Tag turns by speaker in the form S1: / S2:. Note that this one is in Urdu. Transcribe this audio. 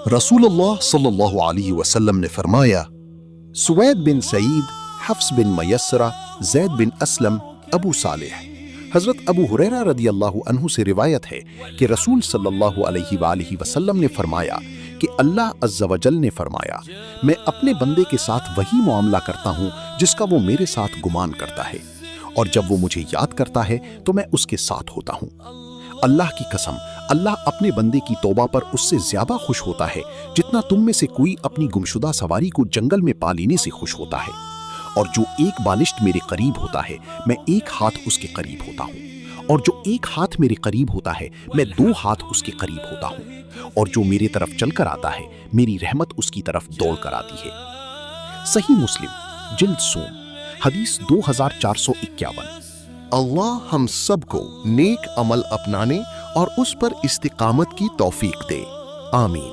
S1: رسول اللہ صلی اللہ علیہ وسلم نے فرمایا، سوید بن سعید، حفص بن میسرہ، زید بن اسلم، ابو صالح۔ حضرت ابو ہریرہ رضی اللہ عنہ سے روایت ہے کہ رسول صلی اللہ علیہ وآلہ وسلم نے فرمایا کہ اللہ عز و جل نے فرمایا، میں اپنے بندے کے ساتھ وہی معاملہ کرتا ہوں جس کا وہ میرے ساتھ گمان کرتا ہے، اور جب وہ مجھے یاد کرتا ہے تو میں اس کے ساتھ ہوتا ہوں۔ اللہ کی قسم، اللہ اپنے بندے کی توبہ پر اس سے زیادہ خوش ہوتا ہے جتنا تم میں سے کوئی اپنی گمشدہ سواری کو جنگل میں پا لینے سے خوش ہوتا ہے۔ اور جو ایک بالشت میرے قریب ہوتا ہے میں ایک ہاتھ اس کے قریب ہوتا ہوں، اور جو ایک ہاتھ میرے قریب ہوتا ہے میں 2 ہاتھ اس کے قریب ہوتا ہوں، اور جو میرے طرف چل کر آتا ہے میری رحمت اس کی طرف دوڑ کر آتی ہے۔ صحیح مسلم جلد سوم حدیث 2451۔
S2: اللہ ہم سب کو نیک عمل اپنانے اور اس پر استقامت کی توفیق دے، آمین۔